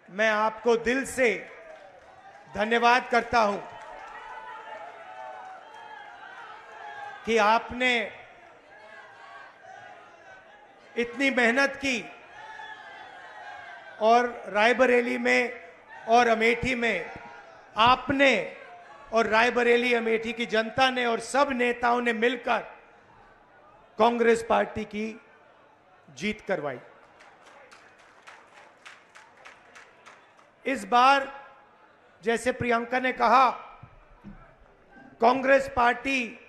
मैं आपको दिल से धन्यवाद करता हूं कि आपने इतनी मेहनत की और रायबरेली में और अमेठी में आपने और रायबरेली अमेठी की जनता ने और सब नेताओं ने मिलकर कांग्रेस पार्टी की जीत करवाई। इस बार जैसे प्रियंका ने कहा, कांग्रेस पार्टी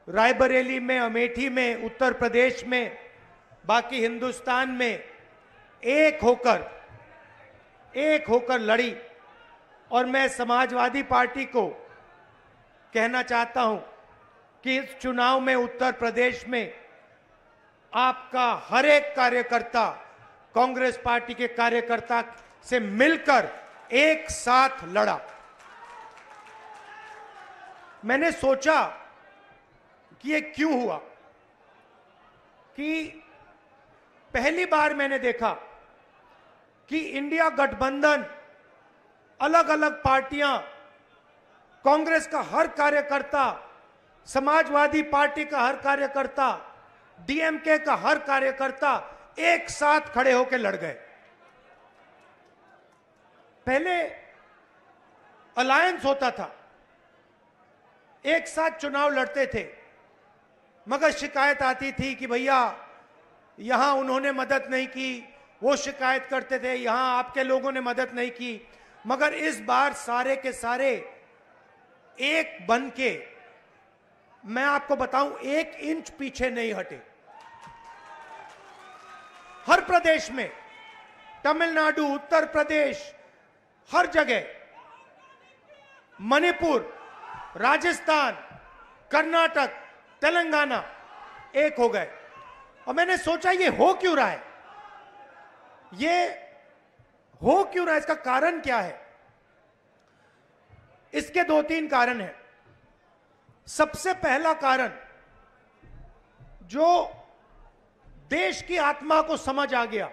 रायबरेली में, अमेठी में, उत्तर प्रदेश में, बाकी हिंदुस्तान में एक होकर लड़ी। और मैं समाजवादी पार्टी को कहना चाहता हूं कि इस चुनाव में उत्तर प्रदेश में आपका हर एक कार्यकर्ता कांग्रेस पार्टी के कार्यकर्ता से मिलकर एक साथ लड़ा। मैंने सोचा कि ये क्यों हुआ, कि पहली बार मैंने देखा कि इंडिया गठबंधन, अलग अलग पार्टियां, कांग्रेस का हर कार्यकर्ता, समाजवादी पार्टी का हर कार्यकर्ता, डीएमके का हर कार्यकर्ता एक साथ खड़े होकर लड़ गए। पहले अलायंस होता था, एक साथ चुनाव लड़ते थे, मगर शिकायत आती थी कि भैया यहां उन्होंने मदद नहीं की, वो शिकायत करते थे यहां आपके लोगों ने मदद नहीं की। मगर इस बार सारे के सारे एक बन के, मैं आपको बताऊं, 1 इंच पीछे नहीं हटे। हर प्रदेश में, तमिलनाडु, उत्तर प्रदेश, हर जगह, मणिपुर, राजस्थान, कर्नाटक, तेलंगाना एक हो गए। और मैंने सोचा ये हो क्यों रहा है, इसका कारण क्या है? इसके 2-3 कारण हैं। सबसे पहला कारण, जो देश की आत्मा को समझ आ गया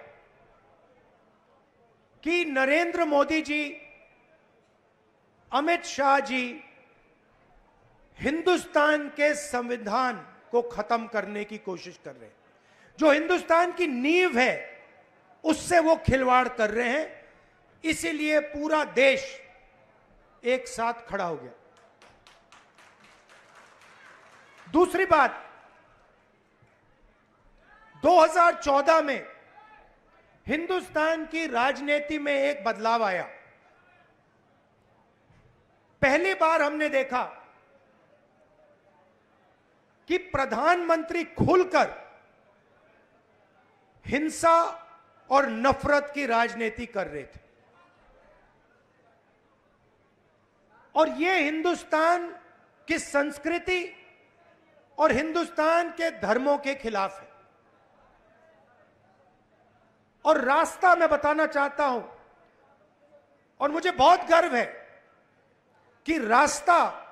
कि नरेंद्र मोदी जी, अमित शाह जी हिंदुस्तान के संविधान को खत्म करने की कोशिश कर रहे हैं। जो हिंदुस्तान की नींव है उससे वो खिलवाड़ कर रहे हैं। इसीलिए पूरा देश एक साथ खड़ा हो गया। दूसरी बात, 2014 में हिंदुस्तान की राजनीति में एक बदलाव आया। पहली बार हमने देखा कि प्रधानमंत्री खुलकर हिंसा और नफरत की राजनीति कर रहे थे। और यह हिंदुस्तान की संस्कृति और हिंदुस्तान के धर्मों के खिलाफ है। और रास्ता मैं बताना चाहता हूं, और मुझे बहुत गर्व है कि रास्ता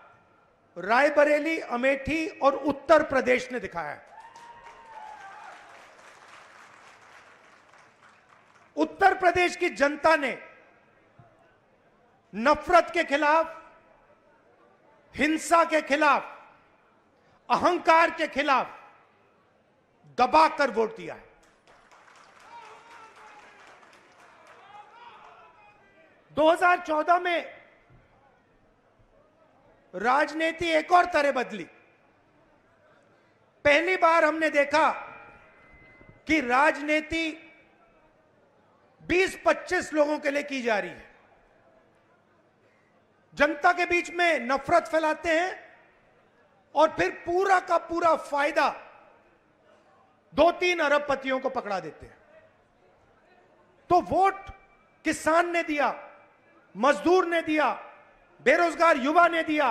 रायबरेली, अमेठी और उत्तर प्रदेश ने दिखाया है। उत्तर प्रदेश की जनता ने नफरत के खिलाफ, हिंसा के खिलाफ, अहंकार के खिलाफ दबाकर वोट दिया है। 2014 में राजनीति एक और तरह बदली। पहली बार हमने देखा कि राजनीति 20-25 लोगों के लिए की जा रही है। जनता के बीच में नफरत फैलाते हैं और फिर पूरा का पूरा फायदा 2-3 अरबपतियों को पकड़ा देते हैं। तो वोट किसान ने दिया, मजदूर ने दिया, बेरोजगार युवा ने दिया,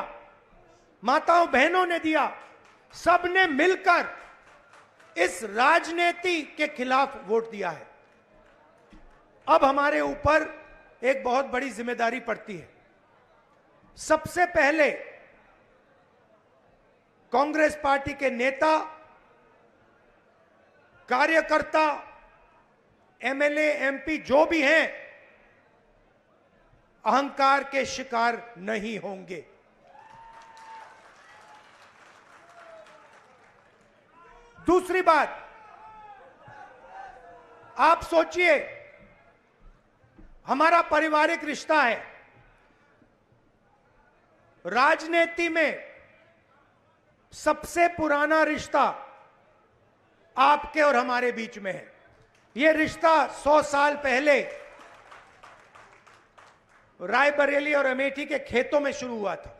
माताओं बहनों ने दिया, सबने मिलकर इस राजनीति के खिलाफ वोट दिया है। अब हमारे ऊपर एक बहुत बड़ी जिम्मेदारी पड़ती है। सबसे पहले कांग्रेस पार्टी के नेता, कार्यकर्ता, एमएलए, एमपी जो भी हैं, अहंकार के शिकार नहीं होंगे। दूसरी बात, आप सोचिए, हमारा पारिवारिक रिश्ता है, राजनीति में सबसे पुराना रिश्ता आपके और हमारे बीच में है। यह रिश्ता 100 साल पहले रायबरेली और अमेठी के खेतों में शुरू हुआ था।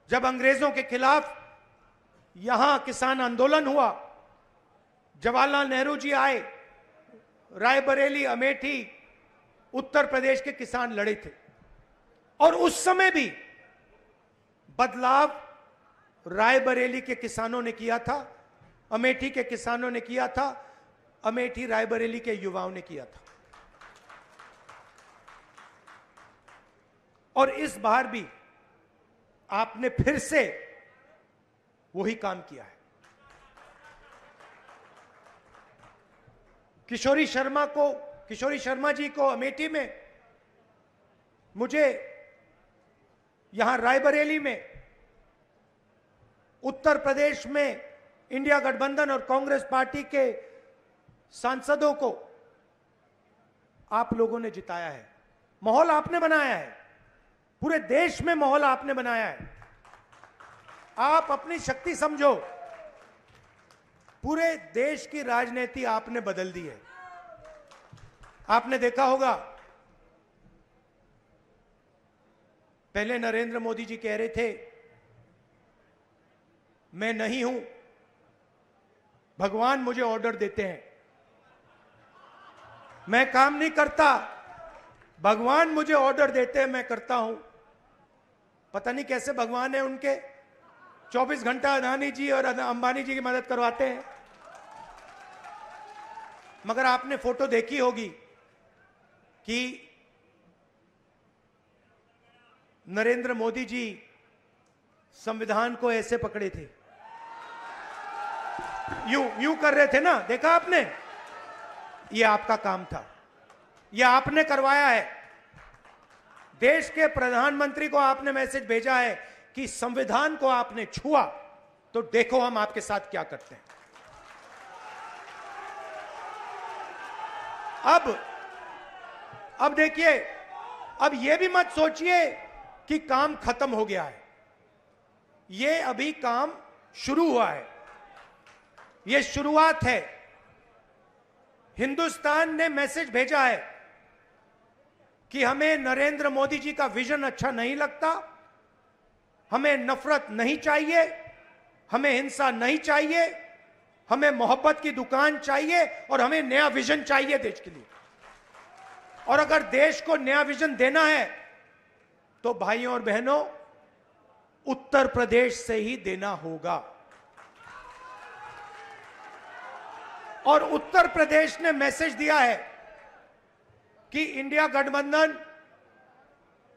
जब अंग्रेजों के खिलाफ यहां किसान आंदोलन हुआ, जवाहरलाल नेहरू जी आए, रायबरेली, अमेठी, उत्तर प्रदेश के किसान लड़े थे। और उस समय भी बदलाव रायबरेली के किसानों ने किया था, अमेठी के किसानों ने किया था, अमेठी रायबरेली के युवाओं ने किया था। और इस बार भी आपने फिर से वही काम किया है। किशोरी शर्मा जी को अमेठी में, मुझे यहां रायबरेली में, उत्तर प्रदेश में इंडिया गठबंधन और कांग्रेस पार्टी के सांसदों को आप लोगों ने जिताया है। माहौल आपने बनाया है, पूरे देश में माहौल आपने बनाया है। आप अपनी शक्ति समझो, पूरे देश की राजनीति आपने बदल दी है। आपने देखा होगा, पहले नरेंद्र मोदी जी कह रहे थे मैं नहीं हूं, भगवान मुझे ऑर्डर देते हैं, मैं काम नहीं करता, भगवान मुझे ऑर्डर देते हैं, मैं करता हूं। पता नहीं कैसे भगवान है उनके, 24 घंटा अदानी जी और अंबानी जी की मदद करवाते हैं। मगर आपने फोटो देखी होगी कि नरेंद्र मोदी जी संविधान को ऐसे पकड़े थे, यूं कर रहे थे ना, देखा आपने? ये आपका काम था, ये आपने करवाया है। देश के प्रधानमंत्री को आपने मैसेज भेजा है कि संविधान को आपने छुआ तो देखो हम आपके साथ क्या करते हैं। अब देखिए, अब यह भी मत सोचिए कि काम खत्म हो गया है, यह अभी काम शुरू हुआ है, यह शुरुआत है। हिंदुस्तान ने मैसेज भेजा है कि हमें नरेंद्र मोदी जी का विजन अच्छा नहीं लगता, हमें नफरत नहीं चाहिए, हमें हिंसा नहीं चाहिए, हमें मोहब्बत की दुकान चाहिए और हमें नया विजन चाहिए देश के लिए। और अगर देश को नया विजन देना है तो भाइयों और बहनों, उत्तर प्रदेश से ही देना होगा। और उत्तर प्रदेश ने मैसेज दिया है कि इंडिया गठबंधन,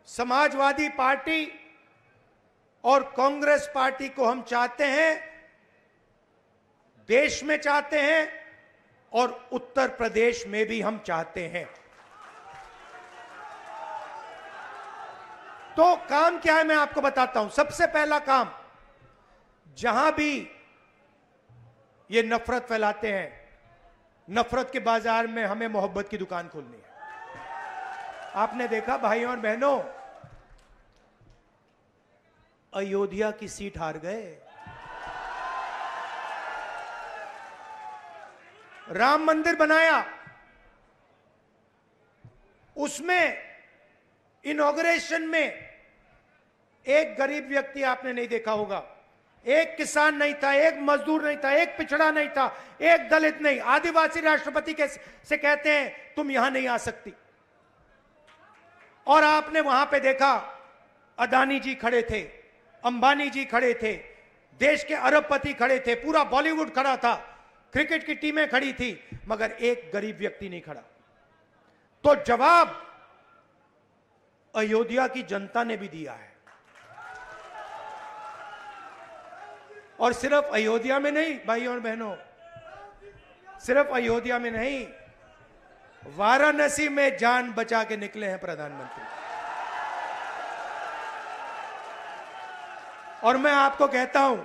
समाजवादी पार्टी और कांग्रेस पार्टी को हम चाहते हैं, देश में चाहते हैं और उत्तर प्रदेश में भी हम चाहते हैं। तो काम क्या है मैं आपको बताता हूं। सबसे पहला काम, जहां भी ये नफरत फैलाते हैं, नफरत के बाजार में हमें मोहब्बत की दुकान खोलनी है। आपने देखा भाइयों और बहनों, अयोध्या की सीट हार गए, राम मंदिर बनाया, उसमें इनॉग्रेशन में एक गरीब व्यक्ति आपने नहीं देखा होगा, एक किसान नहीं था, एक मजदूर नहीं था, एक पिछड़ा नहीं था, एक दलित नहीं, आदिवासी राष्ट्रपति से कहते हैं तुम यहां नहीं आ सकती। और आपने वहां पे देखा, अदानी जी खड़े थे, अंबानी जी खड़े थे, देश के अरबपति खड़े थे, पूरा बॉलीवुड खड़ा था, क्रिकेट की टीमें खड़ी थी, मगर एक गरीब व्यक्ति नहीं खड़ा। तो जवाब अयोध्या की जनता ने भी दिया है। और सिर्फ अयोध्या में नहीं भाइयों और बहनों, सिर्फ अयोध्या में नहीं, वाराणसी में जान बचा के निकले हैं प्रधानमंत्री। और मैं आपको कहता हूं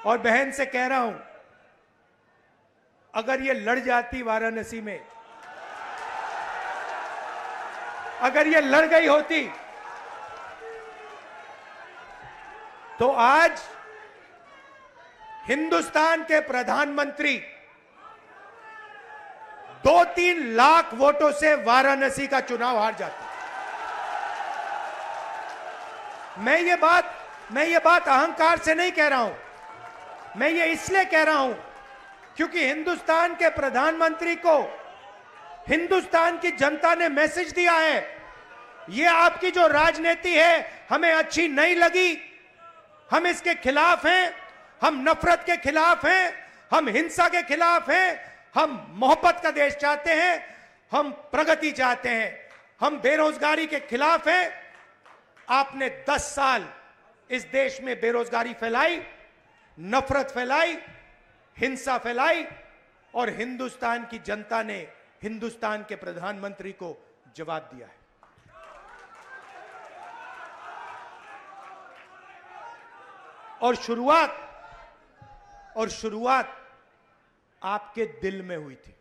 और बहन से कह रहा हूं, अगर ये लड़ जाती वाराणसी में, अगर ये लड़ गई होती, तो आज हिंदुस्तान के प्रधानमंत्री 2-3 लाख वोटों से वाराणसी का चुनाव हार जाते। मैं ये बात अहंकार से नहीं कह रहा हूं, मैं ये इसलिए कह रहा हूं क्योंकि हिंदुस्तान के प्रधानमंत्री को हिंदुस्तान की जनता ने मैसेज दिया है, ये आपकी जो राजनीति है हमें अच्छी नहीं लगी, हम इसके खिलाफ हैं, हम नफरत के खिलाफ हैं, हम हिंसा के खिलाफ हैं, हम मोहब्बत का देश चाहते हैं, हम प्रगति चाहते हैं, हम बेरोजगारी के खिलाफ हैं। आपने 10 साल इस देश में बेरोजगारी फैलाई, नफरत फैलाई, हिंसा फैलाई, और हिंदुस्तान की जनता ने हिंदुस्तान के प्रधानमंत्री को जवाब दिया है। और शुरुआत आपके दिल में हुई थी,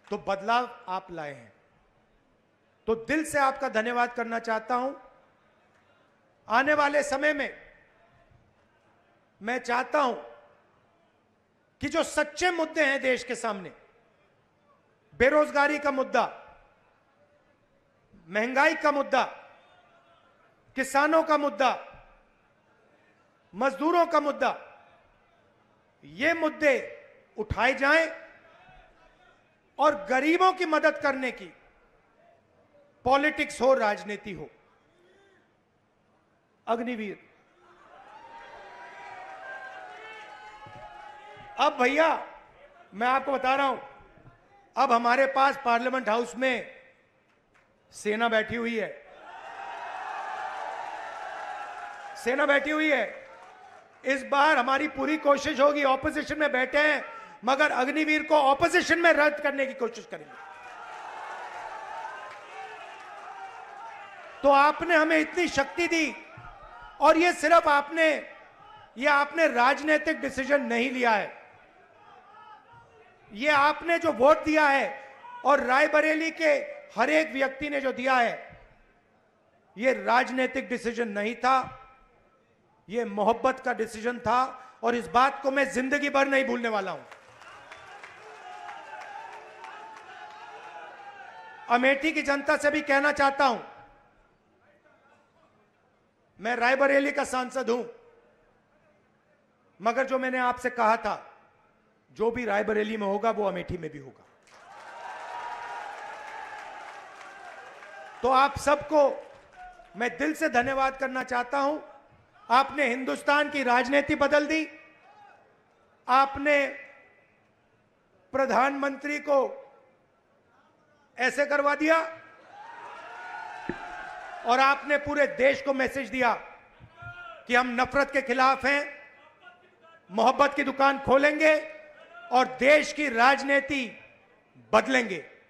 तो बदलाव आप लाए हैं, तो दिल से आपका धन्यवाद करना चाहता हूं। आने वाले समय में मैं चाहता हूं कि जो सच्चे मुद्दे हैं देश के सामने, बेरोजगारी का मुद्दा, महंगाई का मुद्दा, किसानों का मुद्दा, मजदूरों का मुद्दा, ये मुद्दे उठाए जाएं और गरीबों की मदद करने की पॉलिटिक्स हो, राजनीति हो। अग्निवीर, अब भैया मैं आपको बता रहा हूं, अब हमारे पास पार्लियामेंट हाउस में सेना बैठी हुई है, सेना बैठी हुई है। इस बार हमारी पूरी कोशिश होगी, ऑपोजिशन में बैठे हैं मगर अग्निवीर को ऑपोजिशन में रद्द करने की कोशिश करेंगे। तो आपने हमें इतनी शक्ति दी, और ये सिर्फ आपने राजनीतिक डिसीजन नहीं लिया है, ये आपने जो वोट दिया है और रायबरेली के हर एक व्यक्ति ने जो दिया है, ये राजनीतिक डिसीजन नहीं था, ये मोहब्बत का डिसीजन था, और इस बात को मैं जिंदगी भर नहीं भूलने वाला हूं। अमेठी की जनता से भी कहना चाहता हूं, मैं रायबरेली का सांसद हूं, मगर जो मैंने आपसे कहा था, जो भी रायबरेली में होगा वो अमेठी में भी होगा। तो आप सबको मैं दिल से धन्यवाद करना चाहता हूं। आपने हिंदुस्तान की राजनीति बदल दी, आपने प्रधानमंत्री को ऐसे करवा दिया, और आपने पूरे देश को मैसेज दिया कि हम नफरत के खिलाफ हैं, मोहब्बत की दुकान खोलेंगे और देश की राजनीति बदलेंगे।